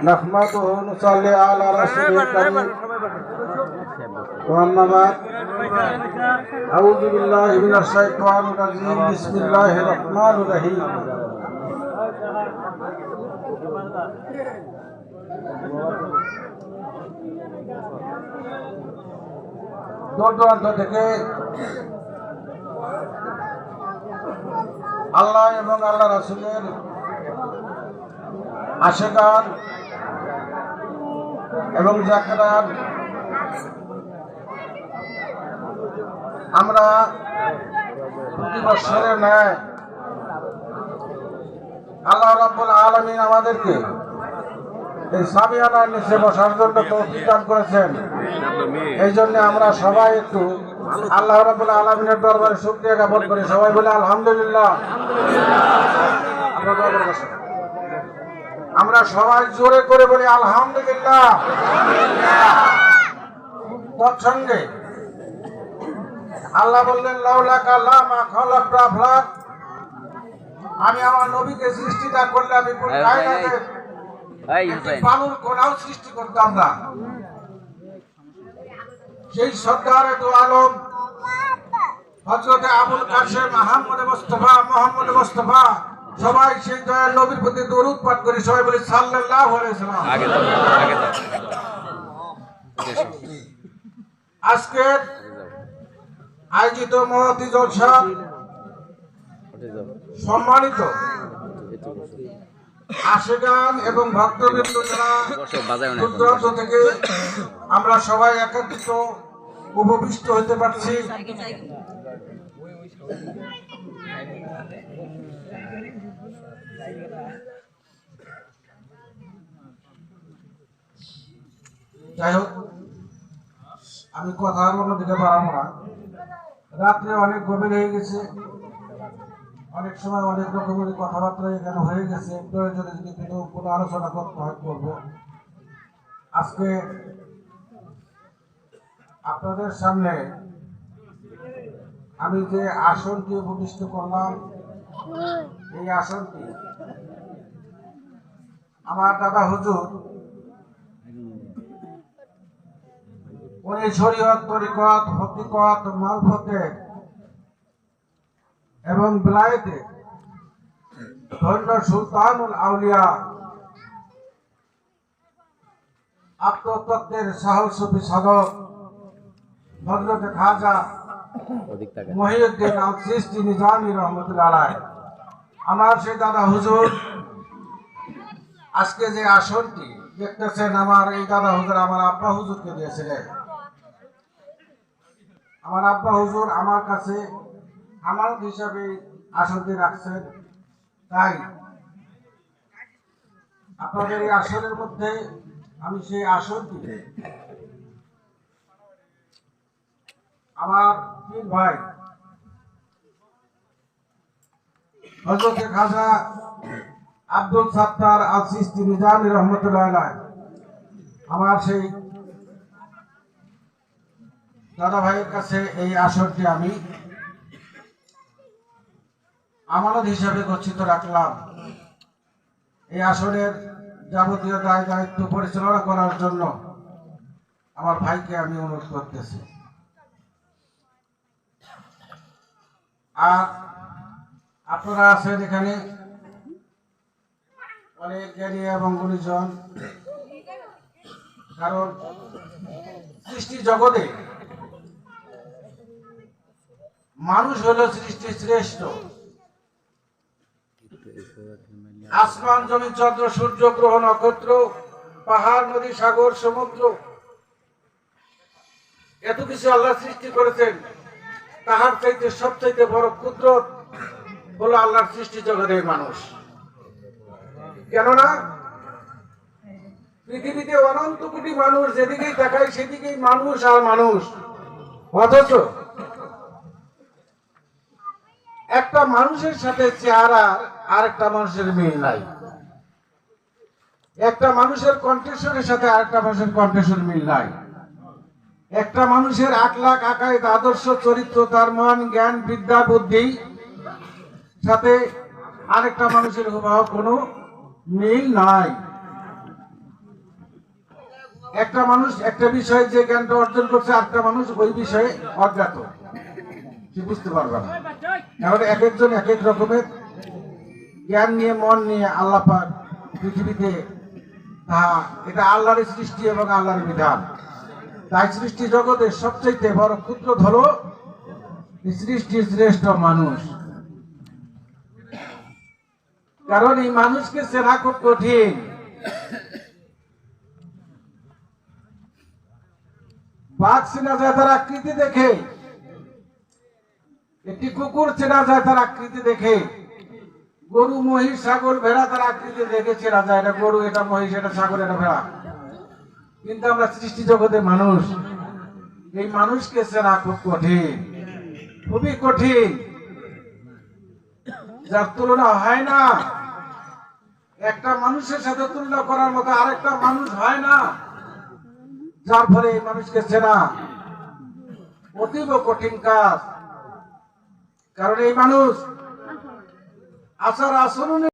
نحمده ونصلي على رسول الكريم وأما بعد أعوذ بالله من الشيطان الرجيم بسم الله الرحمن الرحيم দূর দূরান্ত থেকে আল্লাহ এবং আল্লাহ রাসূলের আশিকান এবং জাকিরান আমরা প্রতি বছরের ন্যায় আল্লাহ রাব্বুল আলামিন আমাদেরকে এই সামিয়ানার নিচে বসার জন্য তৌফিক দান করেছেন। এই জন্য আমরা সবাই একটু আল্লাহ রাব্বুল আলামিনের দরবারে শুকরিয়া জ্ঞাপন করি। সবাই বলে আলহামদুলিল্লাহ। আমরা সবাই জোরে করে বলি আলহামদুলিল্লাহ। তৎসঙ্গে আল্লাহ বললেন লাউলাকা লামা খালাকতু আফলাক, আমি আমার নবীকে সৃষ্টি না করলে আমি কোন কায়নাতের বালুর কোনাও সৃষ্টি করতাম না। সেই সরকার দু আলম হযরত আবুল কাসেম মোহাম্মদ মুস্তাফা সবাই সেই দয়াল নবীর প্রতি দরুদ পাঠ করি। সবাই বলি সাল্লাল্লাহু আলাইহি সাল্লাম। আজকে আয়োজিত মহতী জলসা সম্মানিত আশিকান এবং ভক্তবৃন্দ যারা দূর থেকে আমরা সবাই একত্রিত উপবিষ্ট হতে পারছি, যাই হোক আমি কথা অন্যদিকে বাড়াবো না। রাত্রে অনেক গভীর হয়ে গেছে, অনেক সময় অনেক রকমের কথাবার্তা এখানে হয়ে গেছে। প্রয়োজনে যদি কোনো আলোচনা করতে হয় করবো। আজকে আপনাদের সামনে আমি যে আসনটি উপবিষ্ট করলাম, এই আসনটি আমার দাদা হুজুর উনি শরীয়ত, তরিকত, হকিকত, মারফতে এবং বিলায়েতে ধন্য সুলতানুল আউলিয়া আত্মতত্ত্বের সাহসী সাধক হযরত খাজা মহিউদ্দিন আল চিশতি নিজামী রহমাতুল্লাহ আলাইহি, আমার সেই দাদা হুজুর আজকে যে আসনটি দেখতেছেন, আমার এই দাদা হুজুর আমার আব্বা হুজুরকে দিয়েছিলেন। আমার আব্বা হুজুর আমার কাছে আমানত হিসাবে আসনটি রাখছেন। তাই আপনাদের এই আসনের মধ্যে আমি সেই আসনটি আমার তিন ভাই হযরত খাজা আব্দুল সাত্তার আল চিশতি নিজামী রহমাতুল্লাহ আলাইহি, আমার সেই দাদা ভাইয়ের কাছে এই আসনটি আমি আমানত হিসাবে গচ্ছিত রাখলাম। এই আসনের যাবতীয় দায় দায়িত্ব পরিচালনা করার জন্য আমার ভাইকে আমি অনুরোধ করতেছি। আর আপনারা আছেন এখানে অনেক জ্ঞানী এবং গুণীজন, কারণ সৃষ্টি জগতে মানুষ হলো সৃষ্টি শ্রেষ্ঠ। আসমান, জমি, চন্দ্র, সূর্য, গ্রহ, নক্ষত্র, পাহাড়, নদী, সাগর, সমুদ্র, এত কিছু আল্লাহ সৃষ্টি করেছেন। তাহার চাইতে সবচাইতে বড় কুদরত হলো আল্লাহর সৃষ্টি জগতের মানুষ। কেননা পৃথিবীতে অনন্ত কোটি মানুষ, যেদিকেই তাকায় সেদিকেই মানুষ আর মানুষ, অথচ একটা মানুষের সাথে চেহারা আর একটা মানুষের মিল নাই। একটা মানুষের কণ্ঠস্বরের সাথে আরেকটা মানুষের কণ্ঠস্বর মিল নাই। একটা মানুষের আখলাক, আকায়েদ, আদর্শ, চরিত্র, তার মান, জ্ঞান, বিদ্যা, বুদ্ধি সাথে আরেকটা মানুষের হুবহু কোনো মিল নাই। একটা মানুষ একটা বিষয়ে যে জ্ঞানটা অর্জন করছে, আরেকটা মানুষ ওই বিষয়ে অজ্ঞাত, সে বুঝতে পারবে না। কারণ এক একজন এক এক রকমের জ্ঞান নিয়ে, মন নিয়ে আল্লাহ পাক পৃথিবীতে, এটা আল্লাহর সৃষ্টি এবং আল্লাহর বিধান। তাই সৃষ্টি জগতের সবচেয়ে বড় ক্ষুদ্র ধরো সৃষ্টি শ্রেষ্ঠ মানুষ। কারণ এই মানুষকে চেনা খুব কঠিন। বাঘ চেনা যায় তার আকৃতি দেখে, একটি কুকুর চেনা যায় তার আকৃতি দেখে, গরু, মহিষ, ছাগল, ভেড়া তার আকৃতি দেখে চেনা যায়, এটা গরু, এটা মহিষ, এটা ছাগল, এটা ভেড়া। কিন্তু আমরা সৃষ্টি জগতের মানুষ, এই মানুষকে চেনা খুব কঠিন, খুবই কঠিন, যার তুলনা হয় না। একটা মানুষের সাথে তুলনা করার মতো আরেকটা মানুষ হয় না, যার ফলে এই মানুষকে চেনা অতীব কঠিন কাজ। কারণ এই মানুষ আচার আচরণে